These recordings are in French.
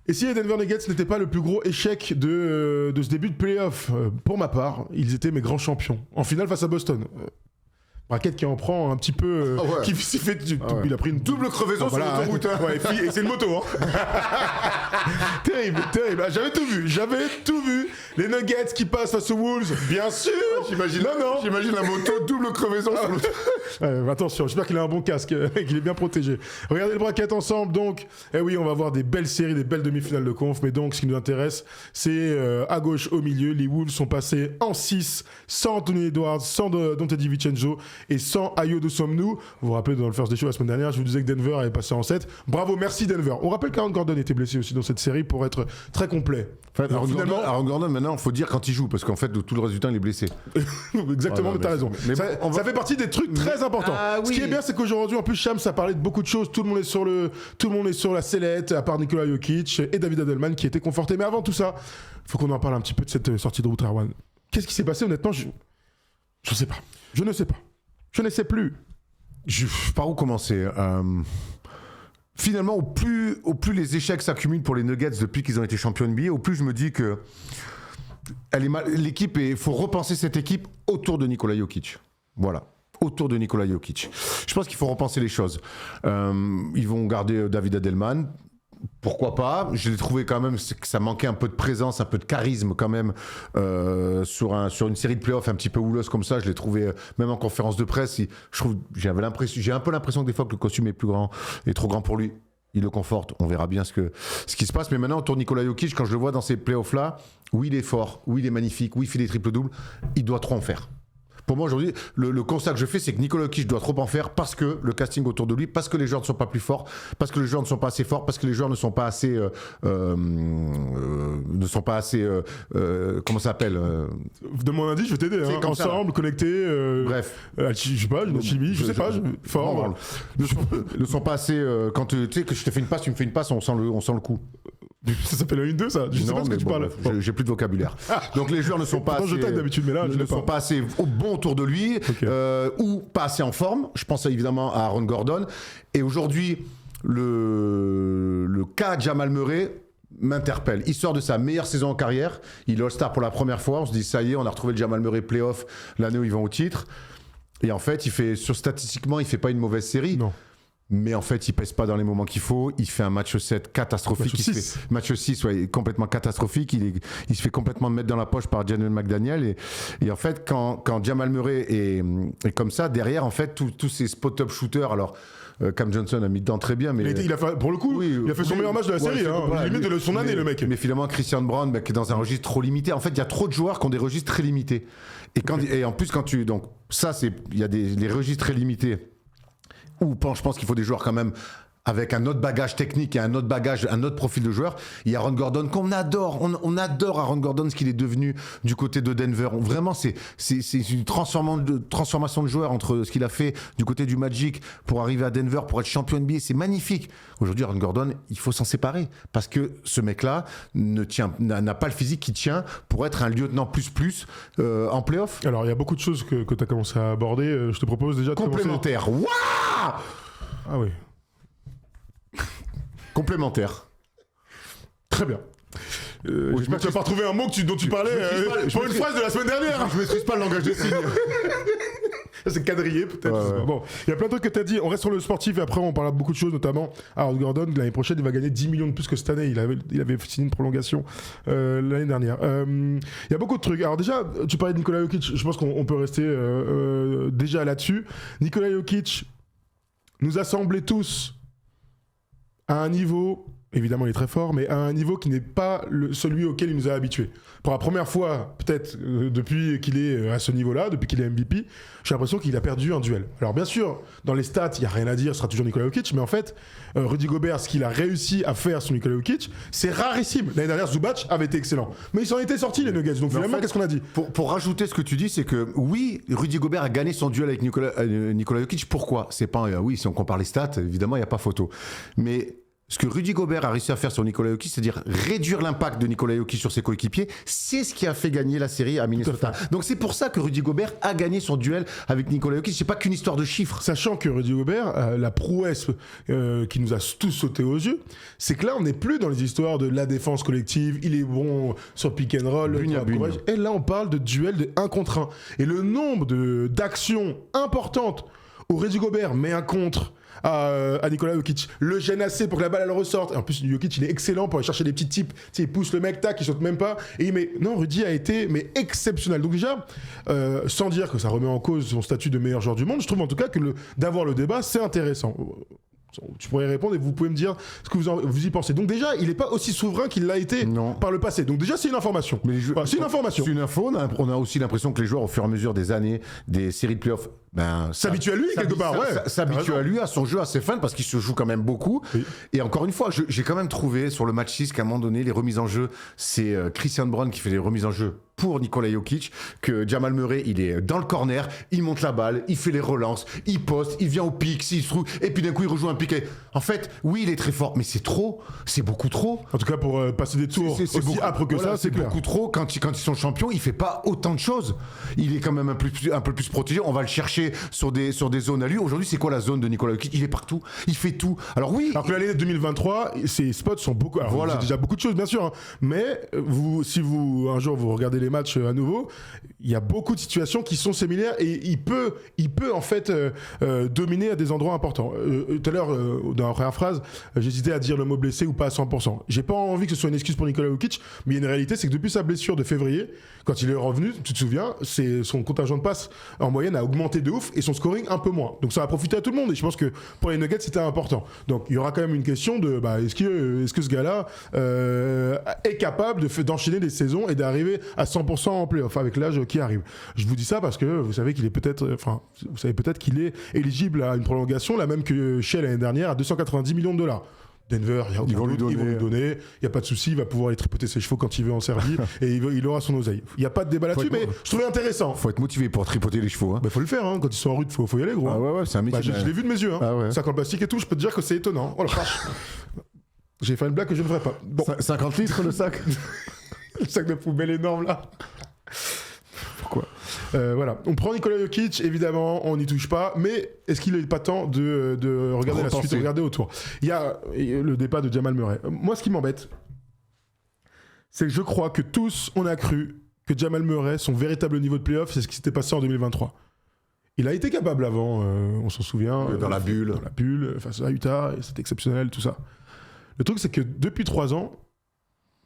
Et si les Denver Nuggets n'étaient pas le plus gros échec de ce début de playoff, pour ma part, ils étaient mes grands champions. En finale face à Boston. Braquette qui en prend un petit peu. Qui s'est fait. Il a pris une double crevaison sur l'autoroute. Et c'est une moto. Terrible. J'avais tout vu. Les Nuggets qui passent face aux Wolves, bien sûr. J'imagine la moto, double crevaison sur l'autoroute. Attention, j'espère qu'il a un bon casque et qu'il est bien protégé. Regardez le bracket ensemble, donc. Eh oui, on va avoir des belles séries, des belles demi-finales de conf. Mais donc, ce qui nous intéresse, c'est à gauche, au milieu. Les Wolves sont passés en 6, sans Anthony Edwards, sans Dante DiVincenzo. Et sans Ayo Dosunmu, vous vous rappelez dans le First Day Show la semaine dernière, je vous disais que Denver avait passé en 7. Bravo, merci Denver. On rappelle qu'Aaron Gordon était blessé aussi dans cette série pour être très complet. Aaron Gordon, maintenant, il faut dire quand il joue, parce qu'en fait, de tout le reste du temps, il est blessé. Exactement, mais t'as raison. Mais ça fait partie des trucs très importants. Ce qui est bien, c'est qu'aujourd'hui, en plus, Shams a parlé de beaucoup de choses. Tout le monde est sur la sellette, à part Nikola Jokic et David Adelman qui était conforté. Mais avant tout ça, il faut qu'on en parle un petit peu de cette sortie de route Erwan. Qu'est-ce qui s'est passé, honnêtement? Je sais pas. Je ne sais pas. Je ne sais plus. Par où commencer? Finalement, au plus les échecs s'accumulent pour les Nuggets depuis qu'ils ont été champions NBA, au plus je me dis que l'équipe, il faut repenser cette équipe autour de Nikola Jokic. Voilà. Autour de Nikola Jokic. Je pense qu'il faut repenser les choses. Ils vont garder David Adelman. Pourquoi pas? Je l'ai trouvé quand même que ça manquait un peu de présence, un peu de charisme quand même sur une série de playoffs un petit peu houleuse comme ça. Je l'ai trouvé même en conférence de presse. J'ai un peu l'impression que des fois que le costume est trop grand pour lui. Il le conforte. On verra bien ce qui se passe. Mais maintenant autour de Nikola Jokic, quand je le vois dans ces playoffs là, oui il est fort, oui il est magnifique, oui il fait des triples doubles. Il doit trop en faire. Pour moi aujourd'hui, le constat que je fais, c'est que Nikola Jokic doit trop en faire parce que le casting autour de lui, parce que les joueurs ne sont pas plus forts, parce que les joueurs ne sont pas assez forts, parce que les joueurs ne sont pas assez, comment ça s'appelle De mon indice, je vais t'aider. Ensemble, connectés. Bref, je sais pas, une chimie, je sais pas, fort. Ne sont pas assez. Quand tu sais que je te fais une passe, tu me fais une passe, on sent le coup. Ça s'appelle un 1-2 ça. Je sais pas ce que tu parles. J'ai plus de vocabulaire. Donc les joueurs ne sont pas assez. Je taille d'habitude, mais là, je ne sont pas assez bon autour de lui, ou pas assez en forme. Je pense évidemment à Aaron Gordon. Et aujourd'hui, le cas Jamal Murray m'interpelle. Il sort de sa meilleure saison en carrière. Il est All-Star pour la première fois. On se dit ça y est, on a retrouvé le Jamal Murray playoff l'année où ils vont au titre. Et en fait, statistiquement, il fait pas une mauvaise série. Non. Mais en fait, il pèse pas dans les moments qu'il faut. Il fait un match 7 catastrophique. Match 6, complètement catastrophique. Il se fait complètement mettre dans la poche par Jaden McDaniel. Et en fait, quand Jamal Murray est comme ça, derrière, en fait, tous ces spot-up shooters, alors Cam Johnson a mis dedans très bien. Mais il a fait, pour le coup, il a fait son meilleur match de la série. Limite de son année, le mec. Mais finalement, Christian Brown, qui est dans un registre trop limité. En fait, il y a trop de joueurs qui ont des registres très limités. Et en plus, donc, ça, il y a les registres très limités. Ou je pense qu'il faut des joueurs quand même avec un autre bagage technique et un autre profil de joueur. Il y a Aaron Gordon qu'on adore. On adore Aaron Gordon, ce qu'il est devenu du côté de Denver. Vraiment, c'est une transformation de joueur entre ce qu'il a fait du côté du Magic pour arriver à Denver, pour être champion NBA. C'est magnifique. Aujourd'hui, Aaron Gordon, il faut s'en séparer parce que ce mec-là n'a pas le physique qui tient pour être un lieutenant plus en playoff. Alors, il y a beaucoup de choses que tu as commencé à aborder. Je te propose déjà de complémentaire. Waouh! Ah oui. Complémentaire. Très bien. J'espère que tu vas pas retrouver un mot dont tu parlais pour une phrase de la semaine dernière. Je maîtrise pas le langage des signes. C'est quadrillé peut-être. Ouais. Bon, il y a plein de trucs que tu as dit. On reste sur le sportif et après on parlera de beaucoup de choses, notamment Aaron Gordon. L'année prochaine, il va gagner 10 millions de plus que cette année. Il avait signé une prolongation l'année dernière. Il y a beaucoup de trucs. Alors déjà, tu parlais de Nikola Jokic. Je pense qu'on peut rester déjà là-dessus. Nikola Jokic nous a semblé tous à un niveau, évidemment il est très fort, mais à un niveau qui n'est pas celui auquel il nous a habitués. Pour la première fois, peut-être depuis qu'il est à ce niveau-là, depuis qu'il est MVP, j'ai l'impression qu'il a perdu un duel. Alors bien sûr, dans les stats, il n'y a rien à dire, ce sera toujours Nikola Jokic, mais en fait, Rudy Gobert, ce qu'il a réussi à faire sur Nikola Jokic, c'est rarissime. L'année dernière, Zubac avait été excellent. Mais ils s'en étaient sortis, les Nuggets. Donc finalement, qu'est-ce qu'on a dit ? Pour rajouter ce que tu dis, c'est que oui, Rudy Gobert a gagné son duel avec Nikola Jokic. Pourquoi ? C'est pas oui, si on compare les stats, évidemment, il n'y a pas photo. Mais Ce que Rudy Gobert a réussi à faire sur Nikola Jokic, c'est-à-dire réduire l'impact de Nikola Jokic sur ses coéquipiers, c'est ce qui a fait gagner la série à Minnesota. Donc c'est pour ça que Rudy Gobert a gagné son duel avec Nikola Jokic. C'est pas qu'une histoire de chiffres. Sachant que Rudy Gobert, la prouesse qui nous a tous sauté aux yeux, c'est que là, on n'est plus dans les histoires de la défense collective, il est bon sur pick and roll, et là, on parle de duel de 1 contre 1. Et le nombre d'actions importantes où Rudy Gobert met un contre à Nikola Jokic, le gêne assez pour que la balle elle ressorte. Et en plus, Jokic il est excellent pour aller chercher des petits tips. Tu sais, il pousse le mec, tac, il saute même pas. Et il met. Non, Rudy a été exceptionnel. Donc déjà, sans dire que ça remet en cause son statut de meilleur joueur du monde, je trouve en tout cas que d'avoir le débat, c'est intéressant. Tu pourrais répondre et vous pouvez me dire ce que vous y pensez. Donc déjà, il n'est pas aussi souverain qu'il l'a été par le passé. Donc déjà, c'est une information. C'est une information. C'est une info. On a aussi l'impression que les joueurs, au fur et à mesure des années, des séries de playoffs, s'habituent à lui quelque part. S'habituent à lui, à son jeu, à ses fans, parce qu'il se joue quand même beaucoup. Oui. Et encore une fois, j'ai quand même trouvé sur le match 6 qu'à un moment donné, les remises en jeu, c'est Christian Brown qui fait les remises en jeu pour Nikola Jokic, que Jamal Murray, il est dans le corner, il monte la balle, il fait les relances, il poste, il vient au pic, s'il se trouve, et puis d'un coup, il rejoue un piqué. En fait, oui, il est très fort, mais c'est trop, c'est beaucoup trop. En tout cas, pour passer des tours c'est aussi âpres que ça, c'est clair. Beaucoup trop. Quand ils sont champions, il fait pas autant de choses. Il est quand même un peu plus protégé. On va le chercher sur des zones à lui. Aujourd'hui, c'est quoi la zone de Nikola Jokic? Il est partout, il fait tout. Alors oui. Alors que l'année 2023, ses spots sont beaucoup. Alors c'est déjà beaucoup de choses, bien sûr. Hein. Mais si un jour vous regardez les matchs à nouveau, il y a beaucoup de situations qui sont similaires et il peut en fait dominer à des endroits importants. Tout à l'heure, dans la première phrase, j'hésitais à dire le mot blessé ou pas à 100%. J'ai pas envie que ce soit une excuse pour Nikola Jokic, mais il y a une réalité, c'est que depuis sa blessure de février, quand il est revenu, tu te souviens, son contingent de passes en moyenne a augmenté de ouf et son scoring un peu moins. Donc ça a profité à tout le monde et je pense que pour les Nuggets c'était important. Donc il y aura quand même une question de est-ce que ce gars-là est capable d'enchaîner des saisons et d'arriver à 100% en playoff avec l'âge qui arrive. Je vous dis ça parce que vous savez qu'il est vous savez peut-être qu'il est éligible à une prolongation, la même que Shea l'année dernière à 290 millions de $. Denver, ils vont lui donner, il n'y a pas de souci, il va pouvoir aller tripoter ses chevaux quand il veut en Serbie et il aura son oseille. Il n'y a pas de débat là-dessus, mais je trouvais intéressant. Faut être motivé pour tripoter les chevaux. Hein. Faut le faire, hein. Quand ils sont en route, faut y aller, gros. Ah ouais, c'est un métier. Je l'ai vu de mes yeux, hein. Ah ouais. Sac en plastique et tout, je peux te dire que c'est étonnant. Oh la vache. J'ai fait une blague que je ne ferai pas. Bon. 50 litres le sac. Le sac de poubelle énorme là. Pourquoi voilà. On prend Nikola Jokic, évidemment, on n'y touche pas, mais est-ce qu'il n'est pas temps de regarder la suite, de regarder autour? Il y a le départ de Jamal Murray. Moi, ce qui m'embête, c'est que je crois que tous, on a cru que Jamal Murray, son véritable niveau de playoff, c'est ce qui s'était passé en 2023. Il a été capable avant, on s'en souvient. Dans la bulle. Dans la bulle, face à Utah, et c'était exceptionnel, tout ça. Le truc, c'est que depuis 3 ans,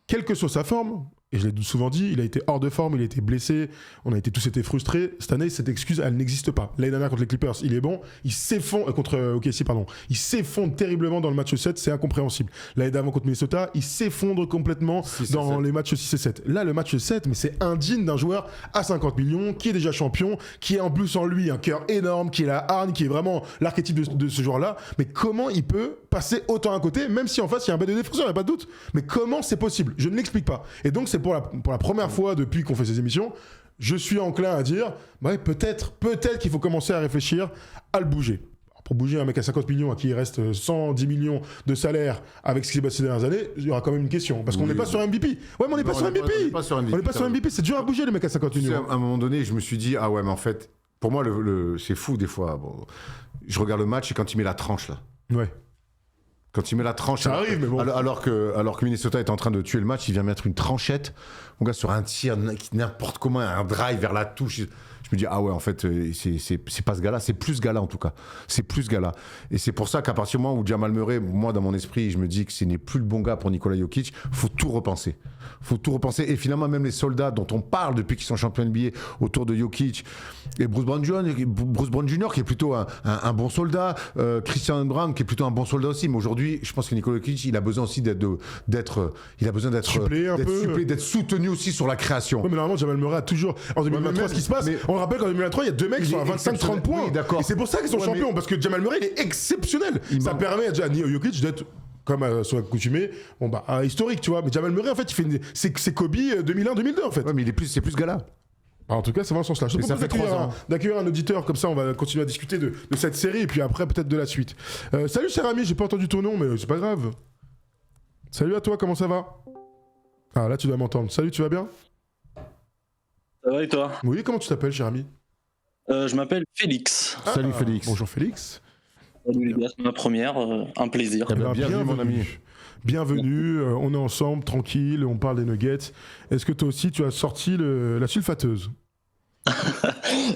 quelle que soit sa forme, et je l'ai souvent dit, il a été hors de forme, il a été blessé, on a tous été frustrés. Cette année, cette excuse, elle n'existe pas. L'année dernière contre les Clippers, il est bon, il s'effondre contre OKC, pardon. Il s'effondre terriblement dans le match 7, c'est incompréhensible. L'année d'avant contre Minnesota, il s'effondre complètement dans les matchs 6 et 7. Là, le match 7, mais c'est indigne d'un joueur à 50 millions, qui est déjà champion, qui a en plus en lui un cœur énorme, qui est la hargne, qui est vraiment l'archétype de ce joueur-là. Mais comment il peut passer autant à côté, même si en face, il y a un bête de défenseur, il n'y a pas de doute. Mais comment c'est possible? Je ne l'explique pas. Et donc, c'est pour la première fois depuis qu'on fait ces émissions, je suis enclin à dire peut-être qu'il faut commencer à réfléchir à le bouger. Alors pour bouger un mec à 50 millions à qui il reste 110 millions de salaire avec ce qui s'est passé ces dernières années, il y aura quand même une question. Parce qu'on n'est pas sur MVP. Ouais, mais on n'est pas sur MVP. On n'est pas sur MVP. C'est dur à bouger les mecs à 50 millions. À un moment donné, je me suis dit, ah ouais, mais en fait, pour moi, c'est fou des fois. Bon, je regarde le match et quand il met la tranche là. Ouais. Quand il met la tranche, ça arrive, mais bon. alors que Minnesota est en train de tuer le match, il vient mettre une tranchette, mon gars, sur un tir, n'importe comment, un drive vers la touche. Je me dis, ah ouais, en fait, c'est pas ce gars-là, c'est plus ce gars-là en tout cas. C'est plus ce gars-là. Et c'est pour ça qu'à partir du moment où Jamal Murray, moi dans mon esprit, je me dis que ce n'est plus le bon gars pour Nikola Jokic, faut tout repenser. Et finalement, même les soldats dont on parle depuis qu'ils sont champions NBA autour de Jokic, et Bruce Brown Jr. qui est plutôt un bon soldat, Christian Brown qui est plutôt un bon soldat aussi. Mais aujourd'hui, je pense que Nikola Jokic, il a besoin aussi d'être supplé, d'être soutenu aussi sur la création. Oui, mais normalement, Jamal Murray a toujours, en 2023, ce qui se passe, on rappelle qu'en 2023, il y a 2 mecs qui sont à 25-30 points. Oui, d'accord. Et c'est pour ça qu'ils sont champions, parce que Jamal Murray, il est exceptionnel. Ça permet à Jokic d'être, comme son accoutumé, historique, tu vois. Mais Jamal Murray, en fait, c'est Kobe 2001-2002, en fait. Ouais, mais c'est plus ce gars-là. En tout cas, c'est dans ce sens-là. Je te propose d'accueillir un auditeur, comme ça on va continuer à discuter de cette série et puis après peut-être de la suite. Salut cher ami, j'ai pas entendu ton nom, mais c'est pas grave. Salut à toi, comment ça va? Ah là tu dois m'entendre. Salut, tu vas bien? Ça va et toi? Oui, comment tu t'appelles, cher ami? Je m'appelle Félix. Salut Félix. Bonjour Félix. Salut les gars, c'est ma première, un plaisir. Eh ben, Eh ben, bienvenue, mon ami. Bienvenue, on est ensemble, tranquille, on parle des nuggets. Est-ce que toi aussi tu as sorti la sulfateuse?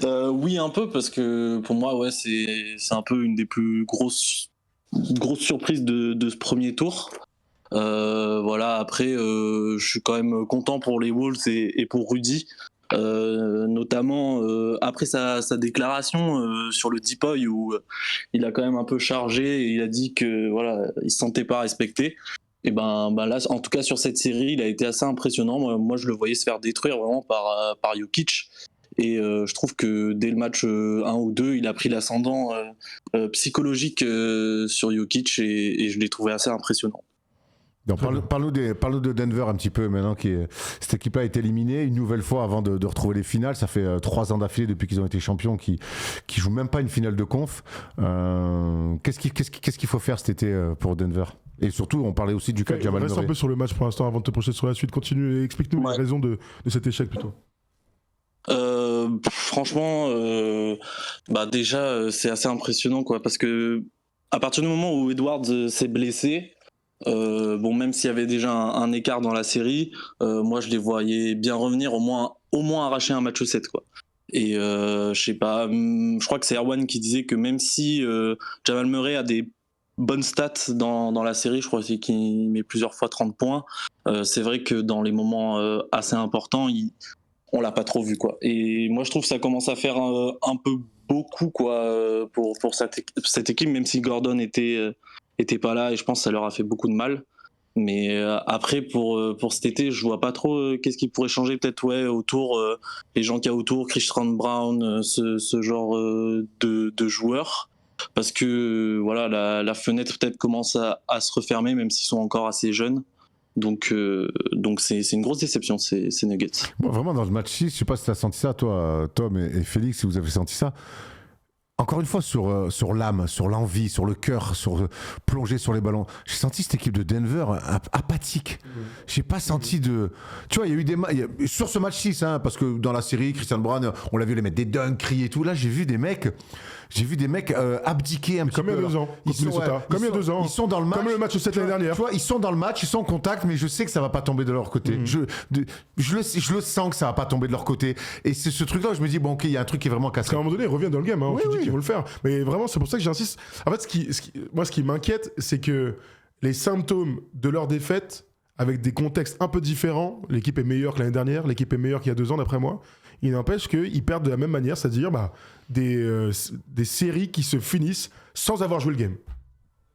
Oui, un peu, parce que pour moi, ouais, c'est un peu une des plus grosses surprises de ce premier tour. Voilà, après, je suis quand même content pour les Wolves et pour Rudy. Notamment après sa déclaration sur le Deepoy où il a quand même un peu chargé et il a dit que voilà, il se sentait pas respecté. Et ben là, en tout cas sur cette série, il a été assez impressionnant. Moi je le voyais se faire détruire vraiment par Jokic. Et je trouve que dès le match 1 ou 2, il a pris l'ascendant psychologique sur Jokic et je l'ai trouvé assez impressionnant. Donc, parle-nous de Denver un petit peu maintenant. Cette équipe a été éliminée une nouvelle fois avant de retrouver les finales. Ça fait 3 ans d'affilée depuis qu'ils ont été champions qui jouent même pas une finale de conf. Qu'est-ce qu'il faut faire cet été pour Denver? Et surtout, on parlait aussi du cas de Jamal Murray. Reste un peu sur le match pour l'instant avant de te projeter sur la suite. Continue et explique-nous les raisons de cet échec plutôt. Franchement, déjà c'est assez impressionnant quoi, parce que à partir du moment où Edwards s'est blessé, bon, même s'il y avait déjà un écart dans la série, moi je les voyais bien revenir, au moins arracher un match 7 quoi. Et je sais pas, je crois que c'est Erwan qui disait que même si Jamal Murray a des bonnes stats dans la série, je crois aussi qu'il met plusieurs fois 30 points, c'est vrai que dans les moments assez importants, on l'a pas trop vu quoi. Et moi je trouve que ça commence à faire un peu beaucoup quoi pour cette équipe, même si Gordon était pas là, et je pense que ça leur a fait beaucoup de mal. Mais après pour cet été, je vois pas trop qu'est-ce qui pourrait changer, peut-être autour, les gens qu'il y a autour, Christian Brown, ce genre de joueurs, parce que voilà, la fenêtre peut-être commence à se refermer, même s'ils sont encore assez jeunes. Donc c'est une grosse déception ces Nuggets. Bon, vraiment dans le match 6, je sais pas si tu as senti ça toi, Tom et Félix, si vous avez senti ça. Encore une fois, sur l'âme, sur l'envie, sur le cœur, sur plonger sur les ballons. J'ai senti cette équipe de Denver apathique. J'ai pas senti de... Tu vois, il y a eu des... Sur ce match 6, hein, parce que dans la série, Christian Brown, on l'a vu les mettre des dunks, crier et tout. Là, j'ai vu des mecs abdiquer un petit peu. Comme il y a 2 ans. Comme il y a 2 ans. Ils sont dans le match. Comme le match 7 l'année dernière. Tu vois, ils sont dans le match, ils sont en contact, mais je sais que ça va pas tomber de leur côté. Je le sens que ça va pas tomber de leur côté. Et c'est ce truc-là où je me dis, bon, ok, il y a un truc qui est vraiment cassé. Parce qu'à un moment donné, ils reviennent dans le game. Hein, Oui, tu dis oui. qu'ils vont le faire. Mais vraiment, c'est pour ça que j'insiste. En fait, ce qui m'inquiète, c'est que les symptômes de leur défaite, avec des contextes un peu différents, l'équipe est meilleure que l'année dernière, l'équipe est meilleure qu'il y a 2 ans, d'après moi. Il n'empêche qu'ils perdent de la même manière, c'est-à-dire des séries qui se finissent sans avoir joué le game.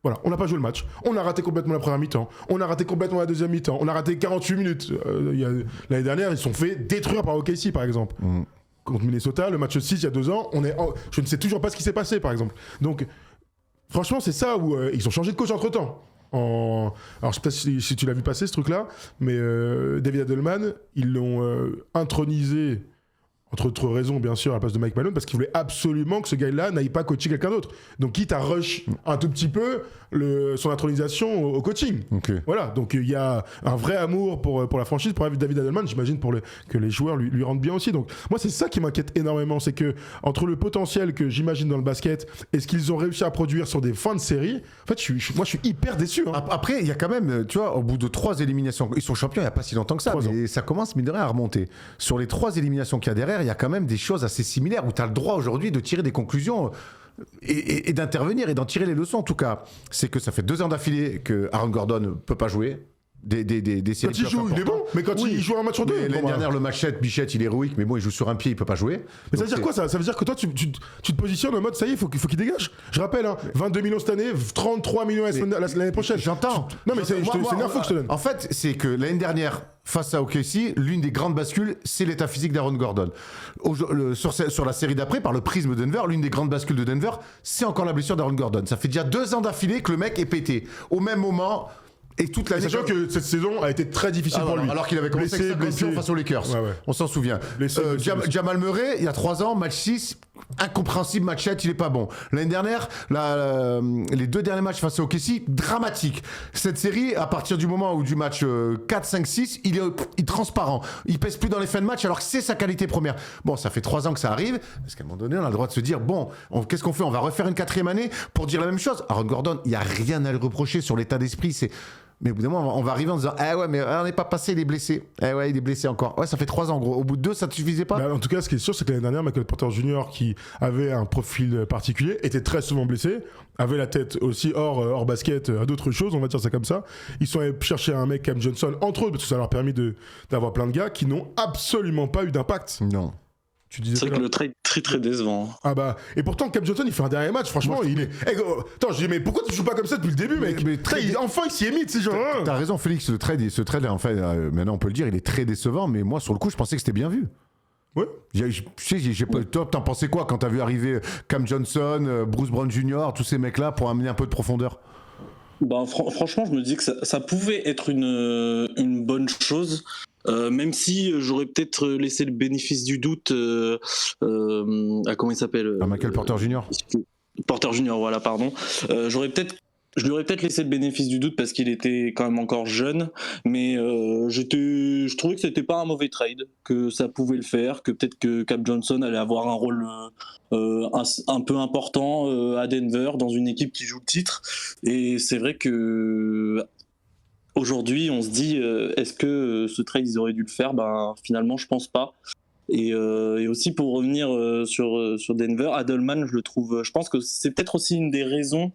Voilà, on n'a pas joué le match, on a raté complètement la première mi-temps, on a raté complètement la deuxième mi-temps, on a raté 48 minutes. L'année dernière, ils se sont fait détruire par OKC, par exemple. Contre Minnesota, le match 6, il y a 2 ans, je ne sais toujours pas ce qui s'est passé, par exemple. Donc, franchement, c'est ça où ils ont changé de coach entre-temps. Alors, je sais pas si tu l'as vu passer, ce truc-là, mais David Adelman, ils l'ont intronisé, entre autres raisons, bien sûr, à la place de Mike Malone, parce qu'il voulait absolument que ce gars-là n'aille pas coacher quelqu'un d'autre. Donc, quitte à rush un tout petit peu son intronisation au coaching. Okay. Voilà, donc il y a un vrai amour pour la franchise, pour David Adelman, j'imagine que les joueurs lui rendent bien aussi. Donc, moi, c'est ça qui m'inquiète énormément, c'est que entre le potentiel que j'imagine dans le basket et ce qu'ils ont réussi à produire sur des fins de série, en fait, moi, je suis hyper déçu. Hein. Après, il y a quand même, tu vois, au bout de 3 éliminations, ils sont champions il n'y a pas si longtemps que ça, mais ça commence, mine de rien, à remonter. Sur les 3 éliminations qu'il y a derrière, il y a quand même des choses assez similaires où tu as le droit aujourd'hui de tirer des conclusions et d'intervenir et d'en tirer les leçons. En tout cas, c'est que ça fait 2 ans d'affilée que Aaron Gordon ne peut pas jouer. Des séries quand il joue, il est bon, mais quand il joue un match sur 2. L'année dernière, le match 7, Bichette, il est héroïque, mais bon, il joue sur un pied, il peut pas jouer. Mais ça veut dire quoi ça? Ça veut dire que toi, tu te positionnes en mode ça y est, il faut qu'il dégage. Je rappelle, 22 millions cette année, 33 millions l'année prochaine. J'entends. Non, mais c'est une info que je te donne. En fait, c'est que l'année dernière, face à OKC, l'une des grandes bascules, c'est l'état physique d'Aaron Gordon. Sur la série d'après, par le prisme de Denver, l'une des grandes bascules de Denver, c'est encore la blessure d'Aaron Gordon. Ça fait déjà 2 ans d'affilée que le mec est pété. Au même moment, Et toute l'année. Sachant que cette saison a été très difficile pour lui. Alors qu'il avait commencé avec 50 pions face aux Lakers. Ouais. On s'en souvient. Jamal Murray, il y a 3 ans, match 6, incompréhensible, match 7, il est pas bon. L'année dernière, les 2 derniers matchs face au OKC, dramatique. Cette série, à partir du moment où du match 4, 5, 6, il est transparent. Il pèse plus dans les fins de match alors que c'est sa qualité première. Bon, ça fait 3 ans que ça arrive. Parce qu'à un moment donné, on a le droit de se dire, bon, qu'est-ce qu'on fait? On va refaire une 4e année pour dire la même chose. Aaron Gordon, il n'y a rien à lui reprocher sur l'état d'esprit. Mais au bout d'un moment, on va arriver en disant ah ouais, mais on n'est pas passé, il est blessé. Eh ouais, il est blessé encore. Ouais, ça fait 3 ans, gros. Au bout de 2, ça te suffisait pas? En tout cas, ce qui est sûr, c'est que l'année dernière, Michael Porter Jr., qui avait un profil particulier, était très souvent blessé, avait la tête aussi hors basket à d'autres choses, on va dire ça comme ça. Ils sont allés chercher un mec, Cam Johnson, entre autres, parce que ça leur a permis d'avoir plein de gars qui n'ont absolument pas eu d'impact. Non. C'est vrai que le trade est très très décevant. Ah bah, et pourtant Cam Johnson il fait un dernier match, franchement il est. Attends, je dis mais pourquoi tu joues pas comme ça depuis le début, mec? Enfin il s'y est mis, tu sais, genre. T'as raison, Félix, ce trade, enfin, maintenant on peut le dire, il est très décevant, mais moi sur le coup je pensais que c'était bien vu. Ouais. J'ai pas le top. T'en pensais quoi quand t'as vu arriver Cam Johnson, Bruce Brown Jr., tous ces mecs-là pour amener un peu de profondeur? Franchement, je me dis que ça pouvait être une bonne chose. Même si j'aurais peut-être laissé le bénéfice du doute à comment il s'appelle Michael Porter Jr. Porter Jr, voilà, pardon. Je lui aurais peut-être laissé le bénéfice du doute parce qu'il était quand même encore jeune, mais je trouvais que c'était pas un mauvais trade, que ça pouvait le faire, que peut-être que Cam Johnson allait avoir un rôle un peu important à Denver dans une équipe qui joue le titre. Et c'est vrai que aujourd'hui, on se dit, est-ce que ce trade, ils auraient dû le faire? Finalement, je pense pas. Et aussi, pour revenir sur Denver, Adelman, je pense que c'est peut-être aussi une des raisons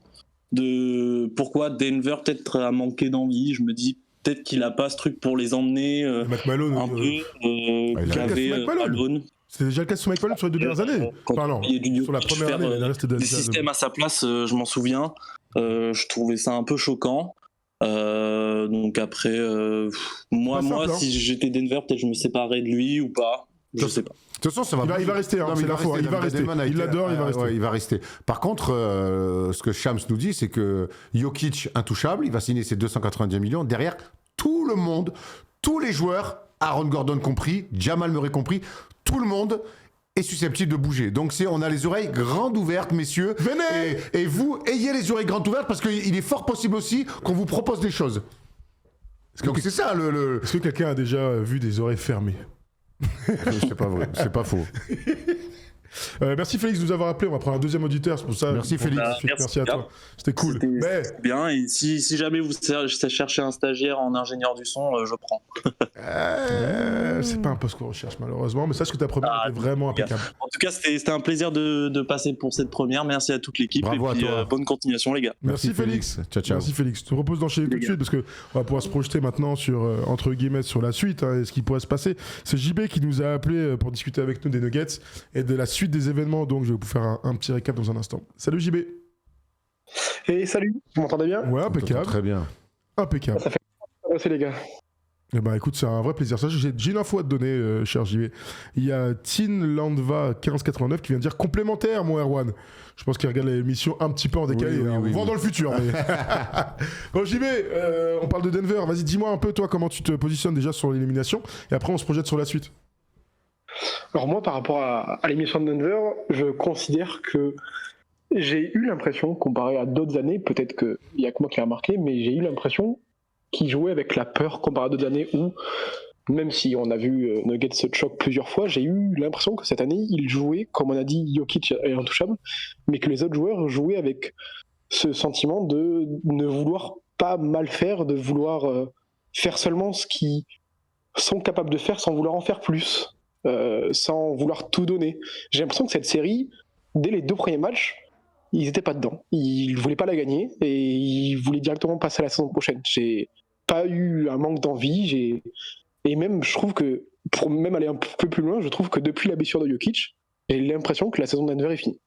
de pourquoi Denver peut-être a manqué d'envie. Je me dis, peut-être qu'il a pas ce truc pour les emmener McMahon, un peu qu'avait Malone. C'était déjà le cas sur McMahon sur les 2 dernières années. Sur la première année, c'était des systèmes à sa place, je m'en souviens. Je trouvais ça un peu choquant. Donc après, moi, si j'étais Denver, peut-être je me séparais de lui ou pas. Je sais pas. De toute façon, ça va. Il va rester, c'est la foi. Il va rester. Il l'adore, il va rester. Ouais, il va rester. Par contre, ce que Shams nous dit, c'est que Jokic, intouchable, il va signer ses 290 millions. Derrière, tout le monde, tous les joueurs, Aaron Gordon compris, Jamal Murray compris, tout le monde est susceptible de bouger. Donc on a les oreilles grandes ouvertes, messieurs. Venez. Et vous, ayez les oreilles grandes ouvertes parce qu'il est fort possible aussi qu'on vous propose des choses. Donc c'est ça le... Est-ce que quelqu'un a déjà vu des oreilles fermées? C'est pas vrai, c'est pas faux. Merci Félix de nous avoir appelé. On va prendre un deuxième auditeur, c'est pour ça. Merci Félix. Merci à toi. C'était cool. C'était bien. Et si jamais vous cherchez un stagiaire en ingénieur du son, je prends. C'est pas un poste qu'on recherche malheureusement, mais sache que ta première était vraiment impeccable. En tout cas, c'était un plaisir de passer pour cette première. Merci à toute l'équipe. Bravo et puis, à toi. bonne continuation, les gars. Merci Félix. Ciao, ciao. Merci Félix. Je te propose d'enchaîner tout de suite parce que on va pouvoir se projeter maintenant sur entre guillemets sur la suite et ce qui pourrait se passer. C'est JB qui nous a appelé pour discuter avec nous des Nuggets et de la suite des événements. Donc je vais vous faire un petit récap dans un instant. Salut JB. Et salut, vous m'entendez bien? Ouais, impeccable. Très bien. Impeccable. Ça fait passer les gars. Eh ben écoute, c'est un vrai plaisir. Ça, j'ai une info à te donner, cher JB. Il y a Tin Landva 1589 qui vient de dire complémentaire, mon Erwan. Je pense qu'il regarde l'émission un petit peu en décalé. Oui, on voit dans le futur. Mais... Bon, JB, on parle de Denver. Vas-y, dis-moi un peu, toi, comment tu te positionnes déjà sur l'élimination. Et après, on se projette sur la suite. Alors moi, par rapport à l'émission de Denver, je considère que j'ai eu l'impression, comparé à d'autres années, peut-être qu'il n'y a que moi qui l'ai remarqué, mais j'ai eu l'impression qu'ils jouaient avec la peur comparé à d'autres années où, même si on a vu Nuggets se choque plusieurs fois, j'ai eu l'impression que cette année, ils jouaient, comme on a dit, Jokic est intouchable, mais que les autres joueurs jouaient avec ce sentiment de ne vouloir pas mal faire, de vouloir faire seulement ce qu'ils sont capables de faire sans vouloir en faire plus. Sans vouloir tout donner. J'ai l'impression que cette série, dès les 2 premiers matchs, ils n'étaient pas dedans. Ils ne voulaient pas la gagner et ils voulaient directement passer à la saison prochaine. J'ai pas eu un manque d'envie. Et même, je trouve que, pour même aller un peu plus loin, je trouve que depuis la blessure de Jokic, j'ai l'impression que la saison de Denver est finie.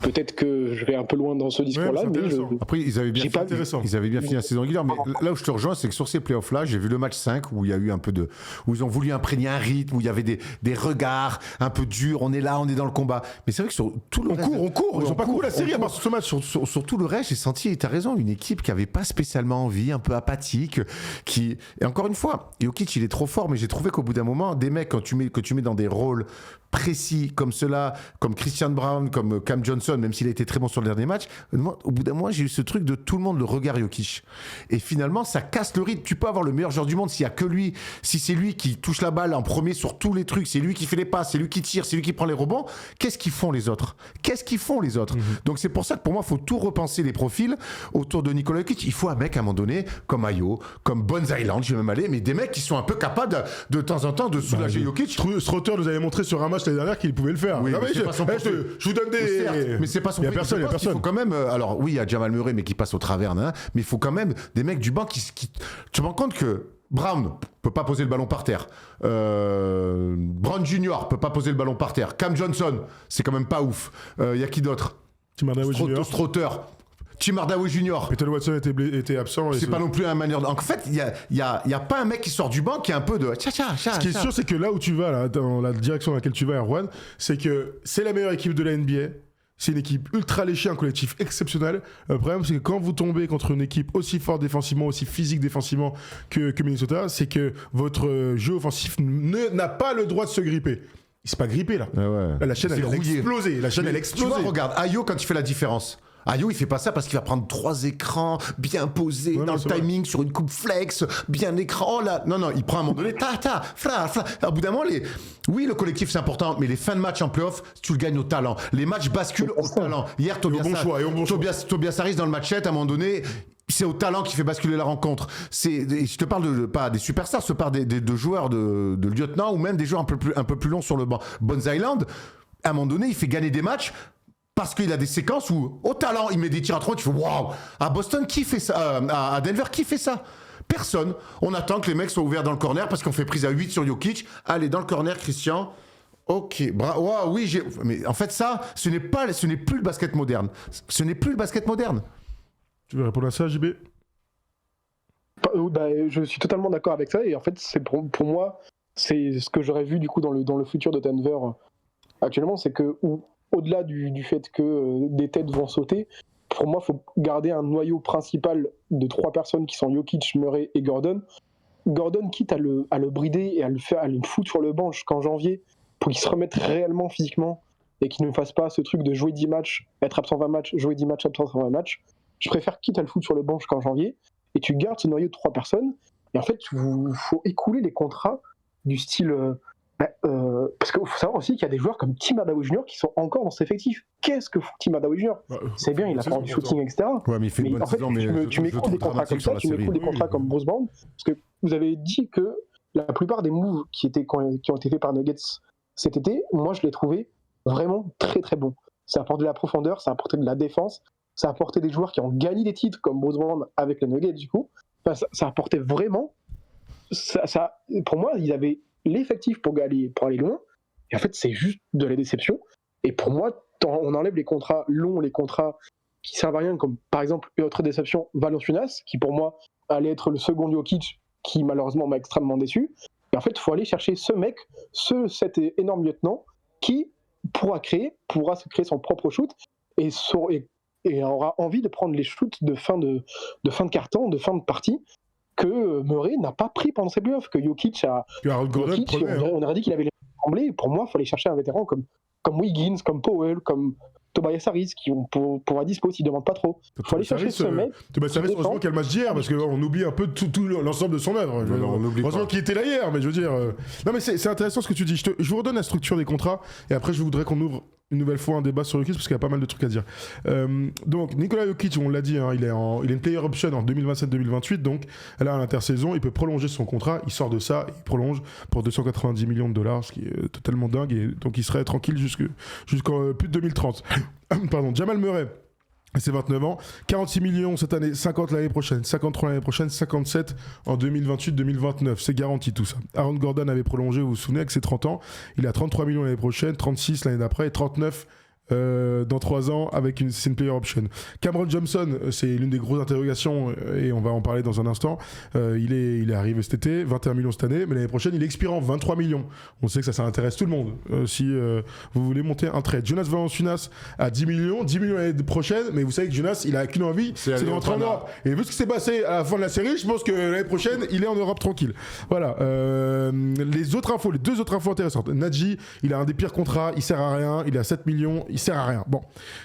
Peut-être que je vais un peu loin dans ce discours-là, c'est mais intéressant. Après, ils avaient bien, J'ai pas vu. Intéressant. ils avaient bien fini la saison régulière, mais là où je te rejoins, c'est que sur ces playoffs-là, j'ai vu le match 5 où il y a eu un peu de. Où ils ont voulu imprégner un rythme, où il y avait des regards un peu durs, on est là, on est dans le combat. Mais c'est vrai que sur tout le reste. on court, ils ont pas couru la série à part ce match. Sur tout le reste, j'ai senti, et t'as raison, une équipe qui avait pas spécialement envie, un peu apathique, qui. Et encore une fois, Jokic, il est trop fort, mais j'ai trouvé qu'au bout d'un moment, des mecs, que tu mets dans des rôles précis comme ceux-là, comme Christian Brown, comme Cam Johnson, même s'il a été très bon sur le dernier match, au bout d'un moment, j'ai eu ce truc de tout le monde le regarde Jokic. Et finalement, ça casse le rythme. Tu peux avoir le meilleur joueur du monde s'il y a que lui, si c'est lui qui touche la balle en premier sur tous les trucs, c'est lui qui fait les passes, c'est lui qui tire, c'est lui qui prend les rebonds. Qu'est-ce qu'ils font les autres ? Donc c'est pour ça que pour moi, il faut tout repenser les profils autour de Nikola Jokic. Il faut un mec à un moment donné, comme Ayo, comme Bones Island, je vais même aller, mais des mecs qui sont un peu capables de temps en temps de soulager Jokic. Strother nous avait montré sur un match l'année dernière qu'il pouvait le faire. Oui, Non, mais mais c'est pas son profil. je vous donne des. Certes, mais c'est pas son Il y a prix. personne, il y a Je pense qu'il personne. faut quand même. Alors oui, il y a Jamal Murray, mais qui passe au travers, hein, mais il faut quand même des mecs du banc qui. Tu te rends compte que Brown peut pas poser le ballon par terre. Brown Junior peut pas poser le ballon par terre. Cam Johnson, c'est quand même pas ouf. Il y a qui d'autre ? Tim Hardaway Jr. Strother. Tim Hardaway Junior. Peter Watson était absent. C'est pas non plus un manière. En fait, il y a pas un mec qui sort du banc qui est un peu de. Ce qui est sûr, c'est que là où tu vas, là, dans la direction dans laquelle tu vas, Erwan, c'est que c'est la meilleure équipe de la NBA. C'est une équipe ultra léchée, un collectif exceptionnel. Le problème, c'est que quand vous tombez contre une équipe aussi forte défensivement, aussi physique défensivement que Minnesota, c'est que votre jeu offensif n'a pas le droit de se gripper. Il s'est pas grippé là. Ah ouais. Là, la chaîne, C'est elle a rouillé. explosé. La chaîne, Mais elle a tu explosé. vois, regarde, Ayo, quand il fait la différence. Ayo, il fait pas ça parce qu'il va prendre 3 écrans bien posés Ouais, dans non, le c'est timing sur une coupe flex, bien écran. Oh là, non, il prend à un moment donné, fla. Au bout d'un moment, oui, le collectif c'est important, mais les fins de match en playoff, tu le gagnes au talent. Les matchs basculent au talent. Hier, Tobias Harris dans le match 7, à un moment donné. C'est au talent qui fait basculer la rencontre. Et je te parle pas des superstars, je te parle de joueurs de lieutenant ou même des joueurs un peu plus longs sur le banc. Bones Island, à un moment donné, il fait gagner des matchs parce qu'il a des séquences où, au talent, il met des tirs à 3, tu fais waouh. À Boston, qui fait ça ? À Denver, qui fait ça ? Personne. On attend que les mecs soient ouverts dans le corner parce qu'on fait prise à 8 sur Jokic. Allez, dans le corner, Christian. Ok, wow, oui, mais en fait, ça, ce n'est plus le basket moderne. Ce n'est plus le basket moderne. Tu veux répondre à ça, JB ? Je suis totalement d'accord avec ça, et en fait, c'est pour moi, c'est ce que j'aurais vu du coup dans le futur de Denver actuellement, c'est que au-delà du fait que des têtes vont sauter, pour moi, il faut garder un noyau principal de 3 personnes qui sont Jokic, Murray et Gordon. Gordon, quitte à le brider et à le foutre sur le banc jusqu'en janvier pour qu'il se remette réellement physiquement et qu'il ne fasse pas ce truc de jouer 10 matchs, être absent 20 matchs, jouer 10 matchs, absent 20 matchs. Je préfère quitte à le foutre sur le banc jusqu'en janvier et tu gardes ce noyau de 3 personnes. Et en fait, il faut écouler les contrats du style. Parce qu'il faut savoir aussi qu'il y a des joueurs comme Tim Hardaway Jr. qui sont encore dans cet effectif. Qu'est-ce que fout Tim Hardaway Jr. C'est bien, il a pas du shooting, etc. Ouais, mais il fait une bonne en fait, saison, mais tu m'écoutes des contrats comme ça, tu m'écoutes des contrats comme Bruce Brown, parce que vous avez dit que la plupart des moves qui ont été faits par Nuggets cet été, moi je les trouvais vraiment très très bons. Ça a apporté de la profondeur, ça a apporté de la défense, ça a apporté des joueurs qui ont gagné des titres comme Bruce Brown avec les Nuggets du coup. Enfin, ça apportait vraiment. Pour moi, ils avaient l'effectif pour aller loin. Et en fait, c'est juste de la déception. Et pour moi, on enlève les contrats longs, les contrats qui servent à rien, comme par exemple une autre déception, Valanciunas, qui pour moi allait être le second Jokic, qui malheureusement m'a extrêmement déçu. Et en fait, il faut aller chercher ce mec, cet énorme lieutenant, qui pourra se créer son propre shoot et aura envie de prendre les shoots de fin de carton, de fin de partie, que Murray n'a pas pris pendant ses playoffs, que Jokic a. On aurait dit qu'il avait les tremblés. Pour moi, il fallait chercher un vétéran comme Wiggins, comme Powell, comme Tobias Harris, qui pour à dispo s'il ne demande pas trop. Il faut aller chercher ce mec. Tobias Harris, heureusement qu'il y a le match d'hier, parce qu'on oublie un peu tout l'ensemble de son œuvre. Heureusement qu'il était là hier, mais je veux dire. Non, mais c'est intéressant ce que tu dis. Je vous redonne la structure des contrats, et après, je voudrais qu'on ouvre une nouvelle fois un débat sur Jokic, parce qu'il y a pas mal de trucs à dire. Donc, Nikola Jokic, on l'a dit, hein, il a une player option en 2027-2028, donc là, à l'intersaison, il peut prolonger son contrat, il sort de ça, il prolonge pour 290 millions de dollars, ce qui est totalement dingue, et donc il serait tranquille jusqu'en plus de 2030. Pardon, Jamal Murray. C'est 29 ans, 46 millions cette année, 50 l'année prochaine, 53 l'année prochaine, 57 en 2028-2029, c'est garanti tout ça. Aaron Gordon avait prolongé, vous vous souvenez, avec ses 30 ans, il a 33 millions l'année prochaine, 36 l'année d'après et 39 dans 3 ans avec c'est une player option. Cameron Johnson, c'est l'une des grosses interrogations et on va en parler dans un instant. Il est arrivé cet été, 21 millions cette année, mais l'année prochaine il est expirant, 23 millions. On sait que ça intéresse tout le monde. Si vous voulez monter un trade, Jonas Valanciunas à 10 millions l'année prochaine, mais vous savez que Jonas il a qu'une envie, c'est de rentrer en Europe. Et vu ce qui s'est passé à la fin de la série, je pense que l'année prochaine il est en Europe tranquille. Voilà. Les deux autres infos intéressantes. Nadji, il a un des pires contrats, il sert à rien, il a 7 millions. Il sert à rien. Bon,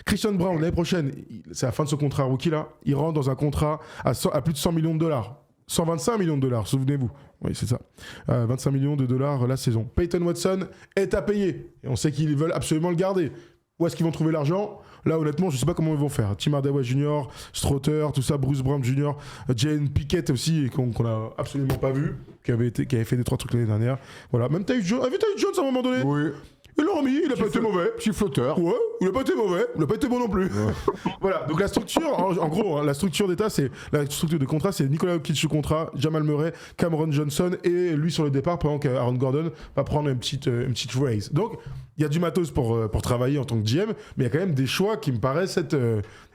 Christian Brown l'année prochaine, c'est la fin de ce contrat rookie là. Il rentre dans un contrat à plus de 100 millions de dollars, 125 millions de dollars. Souvenez-vous. Oui, c'est ça. 25 millions de dollars la saison. Peyton Watson est à payer et on sait qu'ils veulent absolument le garder. Où est-ce qu'ils vont trouver l'argent ? Là, honnêtement, je sais pas comment ils vont faire. Tim Hardaway Jr., Strother, tout ça, Bruce Brown Jr., Jalen Pickett aussi, qu'on a absolument pas vu, qui avait fait des 3 trucs l'année dernière. Voilà. Même Tyus Jones. Tyus Jones à un moment donné ? Oui. Ils l'ont remis, il a pas été mauvais. Petit flotteur. Ouais, il a pas été mauvais, il a pas été bon non plus. Ouais. Voilà, donc la structure, en gros, hein, la structure d'État, c'est la structure de contrat, c'est Nikola Jokic sous contrat, Jamal Murray, Cameron Johnson et lui sur le départ pendant qu'Aaron Gordon va prendre une petite raise. Donc, il y a du matos pour travailler en tant que GM, mais il y a quand même des choix qui me paraissent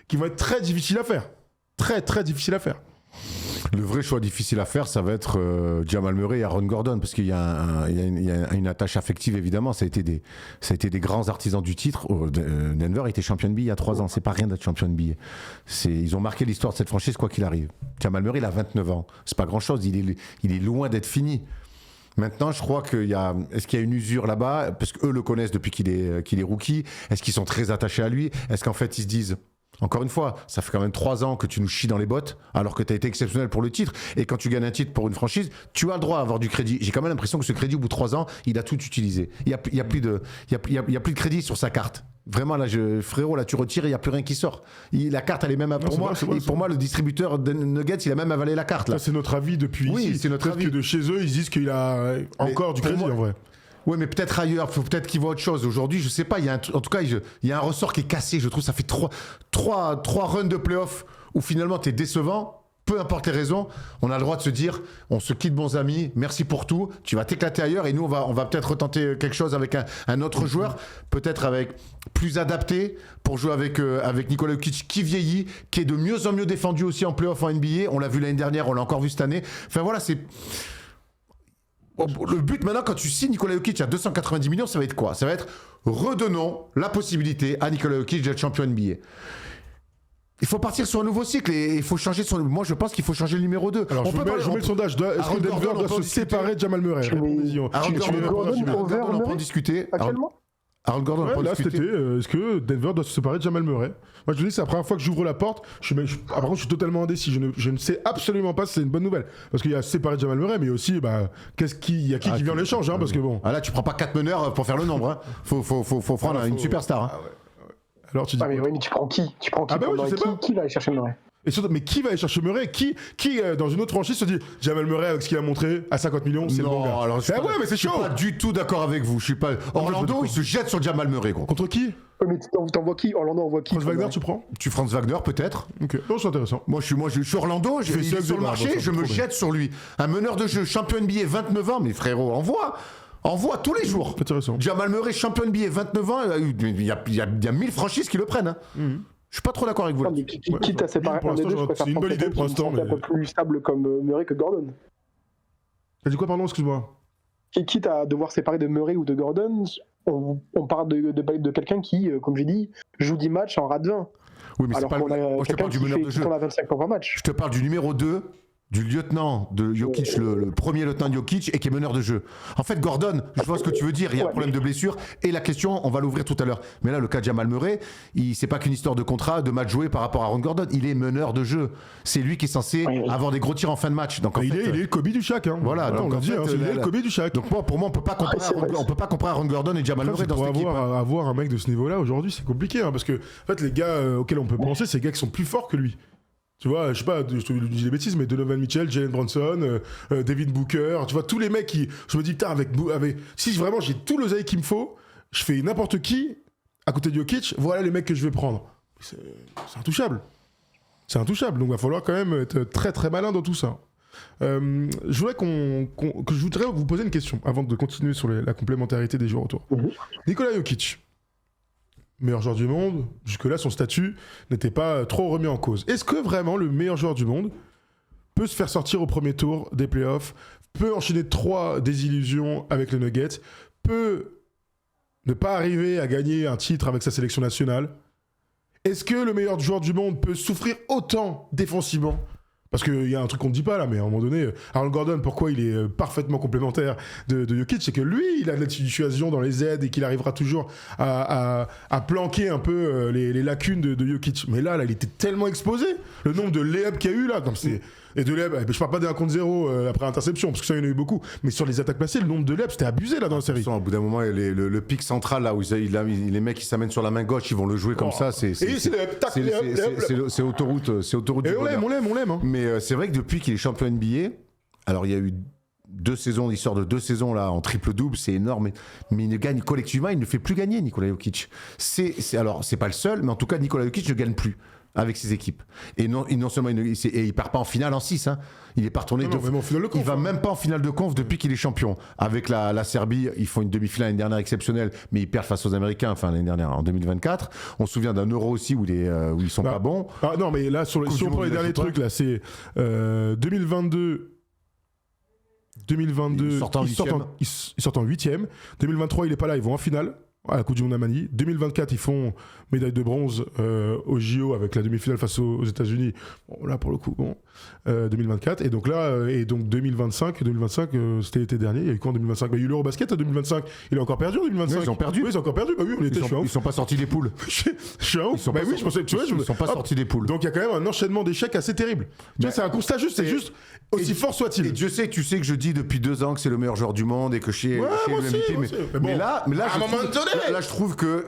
qui vont être très difficiles à faire. Très, très difficiles à faire. Le vrai choix difficile à faire, ça va être Jamal Murray et Aaron Gordon, parce qu'il y a une attache affective, évidemment. Ça a été des grands artisans du titre. Denver a été champion de NBA il y a 3 ans. C'est pas rien d'être champion de NBA. Ils ont marqué l'histoire de cette franchise, quoi qu'il arrive. Jamal Murray, il a 29 ans. C'est pas grand-chose. Il est loin d'être fini. Maintenant, je crois est-ce qu'il y a une usure là-bas, parce qu'eux le connaissent depuis qu'il est rookie. Est-ce qu'ils sont très attachés à lui? Est-ce qu'en fait, ils se disent... Encore une fois, ça fait quand même 3 ans que tu nous chies dans les bottes, alors que tu as été exceptionnel pour le titre. Et quand tu gagnes un titre pour une franchise, tu as le droit à avoir du crédit. J'ai quand même l'impression que ce crédit, au bout de 3 ans, il a tout utilisé. Il n'y a plus de crédit sur sa carte. Vraiment, là, frérot, là, tu retires et il n'y a plus rien qui sort. La carte, elle est même... Pour moi, le distributeur de Nuggets, il a même avalé la carte. Là. Ça, c'est notre avis depuis ici. Oui, c'est notre avis. Que de chez eux, ils disent qu'il a encore du crédit, en vrai. Oui, mais peut-être ailleurs, peut-être qu'il voit autre chose. Aujourd'hui, je sais pas, en tout cas, il y a un ressort qui est cassé. Je trouve ça fait 3 runs de playoff où finalement tu es décevant. Peu importe les raisons, on a le droit de se dire, on se quitte bons amis, merci pour tout, tu vas t'éclater ailleurs et nous on va peut-être retenter quelque chose avec un autre joueur, peut-être avec plus adapté pour jouer avec Nikola Jokic qui vieillit, qui est de mieux en mieux défendu aussi en playoff en NBA. On l'a vu l'année dernière, on l'a encore vu cette année. Enfin voilà, c'est... Le but maintenant, quand tu signes Nikola Jokic à 290 millions, ça va être quoi? Ça va être redonnons la possibilité à Nikola Jokic d'être champion NBA. Il faut partir sur un nouveau cycle et il faut changer son. Moi, je pense qu'il faut changer le numéro 2. Alors, je vous mets le sondage. Est-ce que Denver doit se séparer de Jamal Murray? Aaron Gordon, on peut en discuter. Actuellement Aaron Gordon, on peut en discuter. Est-ce que Denver doit se séparer de Jamal Murray? Moi, je vous dis, c'est la première fois que j'ouvre la porte. Par contre, je suis totalement indécis. Je ne sais absolument pas si c'est une bonne nouvelle. Parce qu'il y a séparé de Jamal Murray, mais aussi, il y a qui vient en échange, parce que bon. Ah là, tu prends pas 4 meneurs pour faire le nombre. Hein. Faut prendre une superstar. Hein. Ah ouais. Alors, tu dis. Mais tu prends qui? Qui va aller chercher Murray? Et surtout, mais qui va aller chercher Murray? Qui dans une autre franchise se dit Jamal Murray avec ce qu'il a montré à 50 millions, c'est le bon gars. Alors, mais c'est chaud. Je suis pas du tout d'accord avec vous. Je suis pas. Orlando, il se jette sur Jamal Murray, gros. Contre qui? Mais t'envoies qui? Orlando envoie qui? Franz Wagner, tu prends? Franz Wagner, peut-être. Ok. Non, c'est intéressant. Moi, je suis Orlando, je suis sur le marché, je me jette sur lui. Un meneur de jeu, champion NBA, 29 ans, mais frérot, envoie tous les jours. Intéressant. Jamal Murray, champion NBA, 29 ans, il y a 1000 franchises qui le prennent. Hein. Mm-hmm. Je suis pas trop d'accord avec vous. Quitte à séparer un des deux, je préfère une bonne idée pour l'instant. Un peu plus stable comme Murray que Gordon. T'as dit quoi, pardon, excuse-moi? Quitte à devoir séparer de Murray ou de Gordon, on parle de quelqu'un qui, comme j'ai dit, joue 10 matchs en rate 20. Oui, mais c'est pas moi, je te parle du meneur de jeu. On a 25 points par match. Je te parle du numéro 2. Du lieutenant de Jokic, le premier lieutenant de Jokic, et qui est meneur de jeu. En fait, Gordon, je vois ce que tu veux dire, il y a un problème de blessure, et la question, on va l'ouvrir tout à l'heure. Mais là, le cas de Jamal Murray, c'est pas qu'une histoire de contrat, de match joué par rapport à Aaron Gordon, il est meneur de jeu. C'est lui qui est censé avoir des gros tirs en fin de match. Donc, il est le Kobe du Shaq. Hein. Voilà, donc on dit, il est le Kobe du Shaq. Donc pour moi, on peut pas comparer Aaron Gordon et Jamal Murray dans cette équipe. Avoir un mec de ce niveau-là, aujourd'hui, c'est compliqué, parce que, en fait, les gars auxquels on peut penser, c'est les gars qui sont plus forts que lui. Tu vois, je sais pas, je te dis des bêtises, mais Donovan Mitchell, Jalen Brunson, David Booker, tu vois, tous les mecs qui. Je me dis, putain, si vraiment j'ai tout l'oseille qu'il me faut, je fais n'importe qui à côté de Jokic, voilà les mecs que je vais prendre. C'est intouchable. C'est intouchable, donc il va falloir quand même être très très malin dans tout ça. Je voudrais vous poser une question avant de continuer sur la complémentarité des joueurs autour. Nikola Jokic, meilleur joueur du monde, jusque-là, son statut n'était pas trop remis en cause. Est-ce que vraiment le meilleur joueur du monde peut se faire sortir au premier tour des playoffs, peut enchaîner 3 désillusions avec les Nuggets, peut ne pas arriver à gagner un titre avec sa sélection nationale? Est-ce que le meilleur joueur du monde peut souffrir autant défensivement? Parce qu'il y a un truc qu'on ne dit pas là, mais à un moment donné, Aaron Gordon, pourquoi il est parfaitement complémentaire de Jokic, c'est que lui, il a de la dissuasion dans les aides et qu'il arrivera toujours à planquer un peu les lacunes de Jokic. Mais là, il était tellement exposé. Le nombre de layups qu'il y a eu là, et de layups, je parle pas d'un contre 0 après interception, parce que ça, il y en a eu beaucoup. Mais sur les attaques passées, le nombre de layups, c'était abusé là dans la série. Au bout d'un moment, le pic central, là où les mecs qui s'amènent sur la main gauche, ils vont le jouer comme ça. C'est autoroute Et du on bonheur. l'aime. Hein. Mais c'est vrai que depuis qu'il est champion NBA, alors il y a eu 2 saisons, l'histoire de 2 saisons là en triple-double, c'est énorme. Mais il ne gagne collectivement, il ne fait plus gagner Nikola Jokic. Alors, c'est pas le seul, mais en tout cas, Nikola Jokic ne gagne plus avec ses équipes. Et non seulement il part pas en finale en 6, hein. Il est pas retourné il va même pas en finale de conf depuis qu'il est champion. Avec la Serbie, ils font une demi-finale l'année dernière exceptionnelle, mais ils perdent face aux Américains, enfin l'année dernière, en 2024. On se souvient d'un Euro aussi où ils sont pas bons. Ah non, mais là, si on prend les derniers trucs, là, c'est 2022. Ils sortent en 8e. 2023, il est pas là, ils vont en finale à la Coupe du Monde à Manille. 2024, ils font médaille de bronze au JO avec la demi-finale face aux États-Unis. Bon, là, pour le coup, bon. 2024. Et donc là, 2025, c'était l'été dernier. Il y a eu quoi en 2025 ? Il y a eu l'Eurobasket en 2025. Il a encore perdu en 2025. Oui, ils ont perdu. Oui, ils ont encore perdu. Bah oui, Ils sont pas sortis des poules. Je suis un ouf. Ils sont pas sortis des poules. Donc il y a quand même un enchaînement d'échecs assez terrible. Tu vois, c'est un constat juste, c'est juste aussi fort soit-il. Et tu sais que je dis depuis 2 ans que c'est le meilleur joueur du monde et que chez le MVP. Mais là, je trouve que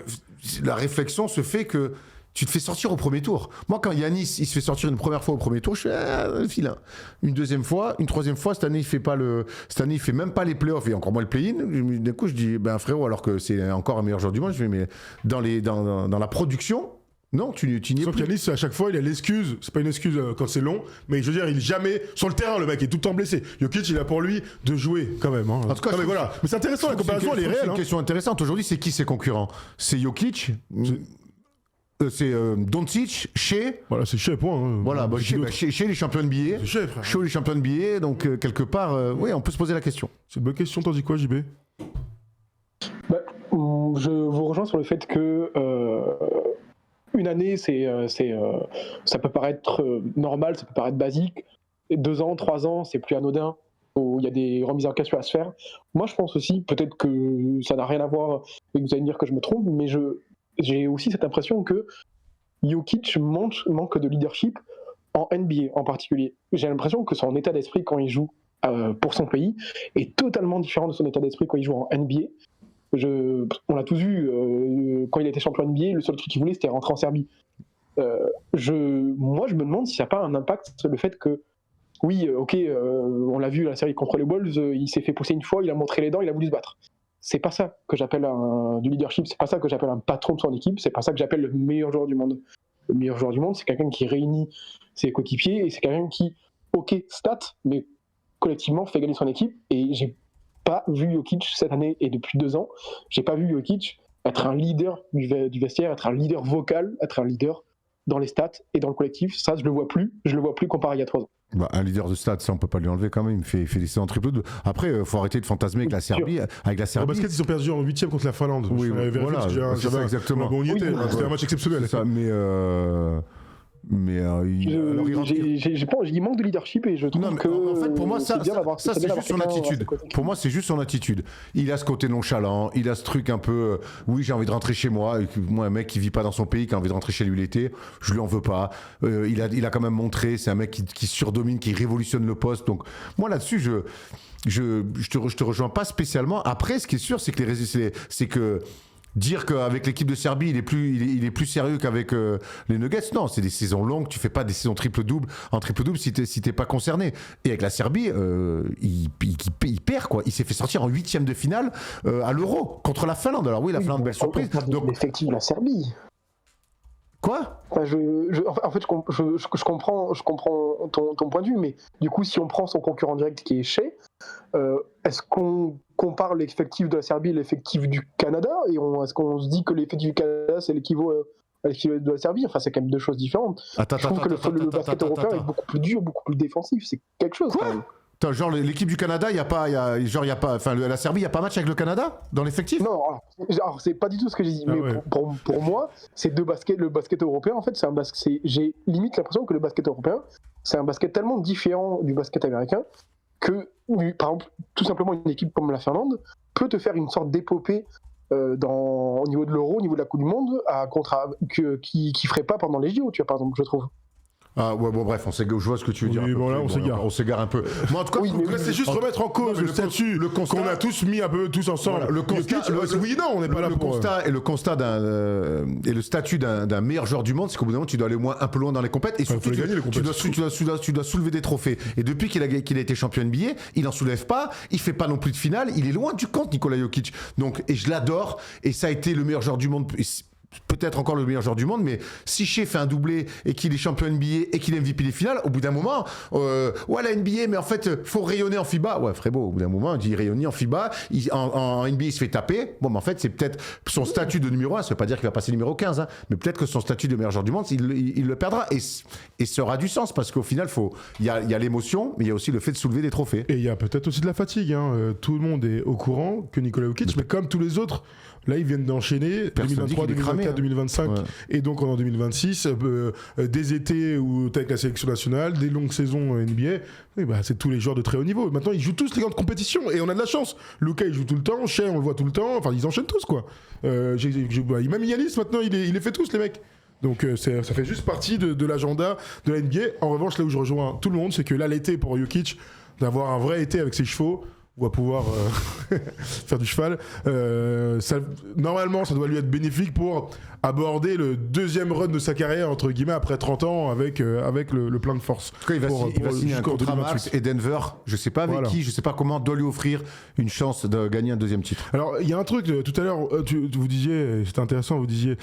la réflexion se fait que tu te fais sortir au premier tour. Moi, quand Yanis il se fait sortir une première fois au premier tour, je fais vilain. Une deuxième fois, une troisième fois, cette année il fait même pas les playoffs et encore moins le play-in. D'un coup, je dis frérot, alors que c'est encore un meilleur joueur du monde, je dis mais dans la production. Non, tu n'y es plus. Sauf qu'Yanis, à chaque fois, il a l'excuse. C'est pas une excuse quand c'est long, mais je veux dire, il est jamais sur le terrain, le mec est tout le temps blessé. Jokic, il a pour lui de jouer quand même. Hein. En tout cas, mais voilà. Mais c'est intéressant, la comparaison, elle est réelle. C'est une question intéressante. Aujourd'hui, c'est qui ses concurrents ? C'est Jokic. C'est Doncic, Shea. Voilà, c'est Shea, point. Hein. Voilà, Shea les champions NBA. C'est Shea, frère. Shea les champions NBA, donc quelque part, oui, on peut se poser la question. C'est une bonne question, t'en dis quoi, JB ? Je vous rejoins sur le fait que une année, ça peut paraître normal, ça peut paraître basique. Et 2 ans, 3 ans, c'est plus anodin. Il y a des remises en question à se faire. Moi, je pense aussi, peut-être que ça n'a rien à voir et que vous allez me dire que je me trompe, mais j'ai aussi cette impression que Jokic manque de leadership en NBA en particulier. J'ai l'impression que son état d'esprit quand il joue pour son pays est totalement différent de son état d'esprit quand il joue en NBA. On l'a tous vu, quand il était champion NBA, le seul truc qu'il voulait, c'était rentrer en Serbie. Moi, je me demande si ça n'a pas un impact sur le fait que, oui, on l'a vu la série contre les Wolves, il s'est fait pousser une fois, il a montré les dents, il a voulu se battre. C'est pas ça que j'appelle du leadership, c'est pas ça que j'appelle un patron de son équipe, c'est pas ça que j'appelle le meilleur joueur du monde. Le meilleur joueur du monde, c'est quelqu'un qui réunit ses coéquipiers et c'est quelqu'un qui, stat, mais collectivement fait gagner son équipe. Et j'ai pas vu Jokic cette année et depuis 2 ans, j'ai pas vu Jokic être un leader du vestiaire, être un leader vocal, être un leader dans les stats et dans le collectif. Ça, je le vois plus comparé à il y a 3 ans. Un leader de stats, ça on peut pas lui enlever quand même. Il fait des séances en triple-double. Après, faut arrêter de fantasmer avec la Serbie. Au basket, ils ont perdu en 8e contre la Finlande. Oui, voilà, c'est ça exactement. Bon, on y était. C'était un match exceptionnel. C'est ça, il manque de leadership et je trouve que. En fait, pour moi, ça c'est juste son attitude. Pour moi, c'est juste son attitude. Il a ce côté nonchalant, il a ce truc un peu. Oui, j'ai envie de rentrer chez moi. Moi, un mec qui vit pas dans son pays, qui a envie de rentrer chez lui l'été, je lui en veux pas. Il a quand même montré, c'est un mec qui surdomine, qui révolutionne le poste. Donc, moi, là-dessus, je te rejoins pas spécialement. Après, ce qui est sûr, c'est que dire qu'avec l'équipe de Serbie, il est plus sérieux qu'avec les Nuggets, non, c'est des saisons longues, tu fais pas des saisons triple-double en triple-double si t'es pas concerné. Et avec la Serbie, il perd, quoi. Il s'est fait sortir en 8e de finale à l'Euro contre la Finlande. Alors oui, la Finlande, belle surprise. Donc l'effectif de la Serbie. Quoi ? Enfin, en fait, je comprends ton point de vue, mais du coup, si on prend son concurrent direct qui est Shea, est-ce qu'on compare l'effectif de la Serbie et l'effectif du Canada, et est-ce qu'on se dit que l'effectif du Canada c'est l'équivalent de la Serbie? Enfin, c'est quand même deux choses différentes. Je trouve que le basket européen est beaucoup plus dur, beaucoup plus défensif. C'est quelque chose. Quoi? Attends, genre l'équipe du Canada, enfin la Serbie, il y a pas match avec le Canada dans l'effectif? Non, alors c'est pas du tout ce que j'ai dit. Mais ouais. pour moi, c'est le basket européen en fait, j'ai limite l'impression que le basket européen, c'est un basket tellement différent du basket américain que, par exemple, tout simplement une équipe comme la Finlande peut te faire une sorte d'épopée au niveau de l'Euro, au niveau de la Coupe du Monde, qui ferait pas pendant les JO, tu vois, par exemple, je trouve. Ah ouais, bon bref, je vois ce que tu veux dire. Oui, bon là on s'égare un peu. Moi en tout cas, c'est juste remettre en cause le statut qu'on a tous mis un peu tous ensemble. Voilà, le constat, oui, non, on n'est pas là pour le constat et le statut d'un meilleur joueur du monde, c'est qu'au bout d'un moment tu dois aller un peu loin dans les compètes et surtout tu dois soulever des trophées. Et depuis qu'il a été champion NBA, il en soulève pas, il fait pas non plus de finale, il est loin du compte, Nikola Jokic. Donc et je l'adore et ça a été le meilleur joueur du monde. Peut-être encore le meilleur joueur du monde, mais si Shea fait un doublé et qu'il est champion NBA et qu'il est MVP des finales, au bout d'un moment, ouais, la NBA, mais en fait, faut rayonner en FIBA. Ouais, Frébo, au bout d'un moment, il dit rayonner en FIBA, en NBA, il se fait taper. Bon, mais en fait, c'est peut-être son statut de numéro 1, ça veut pas dire qu'il va passer numéro 15, hein, mais peut-être que son statut de meilleur joueur du monde, il le perdra. Et ça aura du sens, parce qu'au final, il y a l'émotion, mais il y a aussi le fait de soulever des trophées. Et il y a peut-être aussi de la fatigue. Hein. Tout le monde est au courant que Nikola Jokic, mais comme tous les autres, là, ils viennent d'enchaîner 2023, 2024, 2025 et donc en 2026, des étés où t'es avec la sélection nationale, des longues saisons NBA. Oui, bah, c'est tous les joueurs de très haut niveau. Maintenant, ils jouent tous les grandes compétitions et on a de la chance. Luka, il joue tout le temps. Shea, on le voit tout le temps. Enfin, ils enchaînent tous, quoi. Même Yanis, maintenant, il les fait tous, les mecs. Donc ça fait juste partie de l'agenda de la NBA. En revanche, là où je rejoins tout le monde, c'est que là, l'été pour Jokic, d'avoir un vrai été avec ses chevaux, on va pouvoir faire du cheval. Normalement, ça doit lui être bénéfique pour aborder le deuxième run de sa carrière, entre guillemets, après 30 ans, avec le plein de force. En tout cas, il va signer un contrat max et Denver, je sais pas avec qui, je sais pas comment, doit lui offrir une chance de gagner un deuxième titre. Alors, il y a un truc, tout à l'heure, vous disiez, c'était intéressant, vous disiez,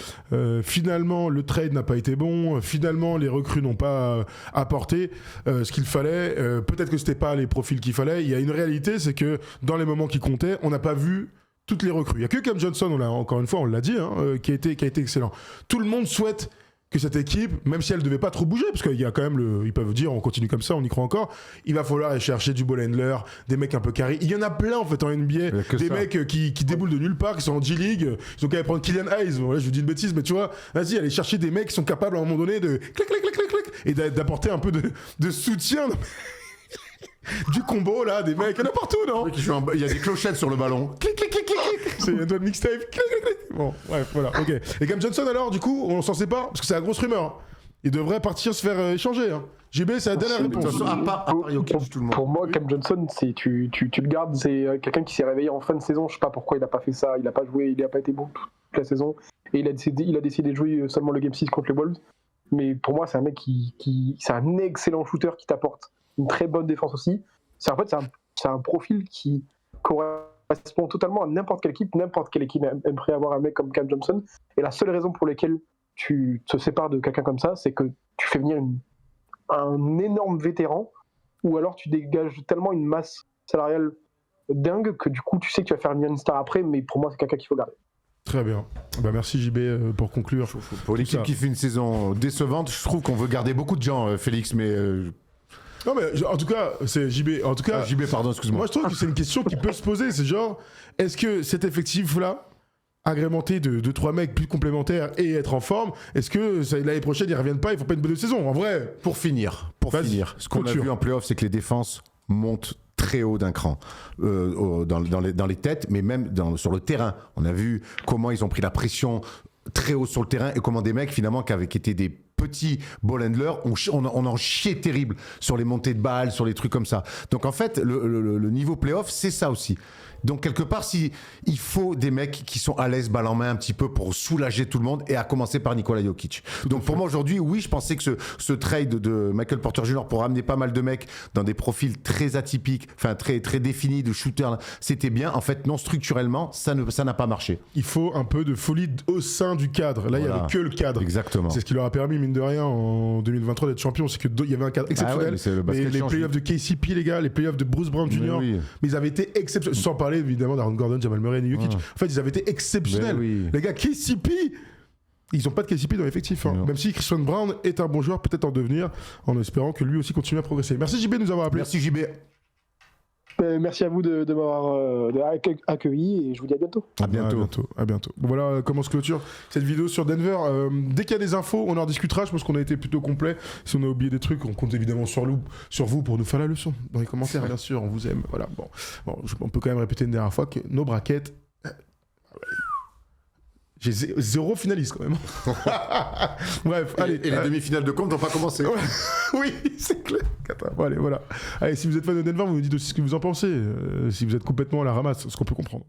finalement, le trade n'a pas été bon, finalement, les recrues n'ont pas apporté ce qu'il fallait, peut-être que c'était pas les profils qu'il fallait. Il y a une réalité, c'est que dans les moments qui comptaient, on n'a pas vu toutes les recrues. Il n'y a que Cam Johnson, encore une fois, on l'a dit, qui a été excellent. Tout le monde souhaite que cette équipe, même si elle ne devait pas trop bouger, parce qu'il y a quand même ils peuvent dire on continue comme ça, on y croit encore, il va falloir aller chercher du ball handler, des mecs un peu carrés. Il y en a plein en fait en NBA, des mecs qui déboulent de nulle part, qui sont en G-League, ils ont qu'à prendre Killian Hayes, bon, là je vous dis une bêtise, mais tu vois, vas-y, aller chercher des mecs qui sont capables à un moment donné de clac, clac, clac, clac, clac, et d'apporter un peu de soutien. Du combo là, des mecs, il y en a partout, non? Il y a des clochettes sur le ballon. Clic, clic, clic, clic, clic. C'est un doigt de mixtape. Clic, clic, clic. Bon, bref, voilà, ok. Et Cam Johnson alors, du coup, on s'en sépare parce que c'est la grosse rumeur. Il devrait partir se faire échanger. Hein. JB, c'est la dernière réponse. Pour moi, Cam Johnson, tu le gardes, c'est quelqu'un qui s'est réveillé en fin de saison. Je sais pas pourquoi il n'a pas fait ça. Il n'a pas joué, il n'a pas été bon toute la saison. Et il a décidé de jouer seulement le Game 6 contre les Wolves. Mais pour moi, c'est un mec c'est un excellent shooter qui t'apporte une très bonne défense aussi. C'est un profil qui correspond totalement à n'importe quelle équipe aimerait avoir un mec comme Cam Johnson. Et la seule raison pour laquelle tu te sépares de quelqu'un comme ça, c'est que tu fais venir un énorme vétéran, ou alors tu dégages tellement une masse salariale dingue que du coup tu sais que tu vas faire une star après, mais pour moi c'est quelqu'un qu'il faut garder. Très bien. Bah merci JB pour conclure. Pour l'équipe qui fait une saison décevante, je trouve qu'on veut garder beaucoup de gens, Félix, mais... Non mais en tout cas, c'est JB. En tout cas, JB, pardon, excuse-moi. Moi je trouve que c'est une question qui peut se poser. C'est genre, est-ce que cet effectif-là, agrémenté de 2-3 mecs plus complémentaires et être en forme, est-ce que l'année prochaine ils reviennent pas, ils font pas une bonne saison en vrai? Pour finir, ce qu'on a vu en play-off, c'est que les défenses montent très haut d'un cran dans les têtes, mais même sur le terrain. On a vu comment ils ont pris la pression très haut sur le terrain et comment des mecs finalement qui étaient des petits ball handlers, on en chiait terrible sur les montées de balles, sur les trucs comme ça. Donc en fait, le niveau playoff, c'est ça aussi. Donc quelque part, il faut des mecs qui sont à l'aise, balle en main un petit peu pour soulager tout le monde, et à commencer par Nikola Jokic. Donc pour moi aujourd'hui, oui, je pensais que ce trade de Michael Porter Jr. pour ramener pas mal de mecs dans des profils très atypiques, enfin très très définis de shooters, c'était bien. En fait, non, structurellement, ça n'a pas marché. Il faut un peu de folie au sein du cadre. Là, il n'y avait que le cadre. Exactement. C'est ce qui leur a permis, mine de rien, en 2023 d'être champion. C'est qu'il y avait un cadre exceptionnel. Mais les playoffs de KCP, les gars, les playoffs de Bruce Brown Jr., mais ils avaient été exceptionnels. Sans parler évidemment d'Aaron Gordon, Jamal Murray et Jokic. En fait, ils avaient été exceptionnels. Les gars, KCP, ils n'ont pas de KCP dans l'effectif. Même si Christian Brown est un bon joueur, peut-être en devenir, en espérant que lui aussi continue à progresser. Merci JB de nous avoir appelé. Merci JB. Merci à vous de m'avoir accueilli et je vous dis à bientôt. À bientôt. À bientôt. Bon, voilà comment se clôture cette vidéo sur Denver. Dès qu'il y a des infos, on en discutera. Je pense qu'on a été plutôt complet. Si on a oublié des trucs, on compte évidemment sur vous pour nous faire la leçon. Dans les commentaires, bien sûr, on vous aime. Voilà. Bon, on peut quand même répéter une dernière fois que nos braquettes. J'ai 0 finaliste quand même. Bref, allez. Et les demi-finales de compte n'ont pas commencé. Oui, c'est clair. Bon, allez, voilà. Allez, si vous êtes fan de Denver, vous nous dites aussi ce que vous en pensez. Si vous êtes complètement à la ramasse, ce qu'on peut comprendre.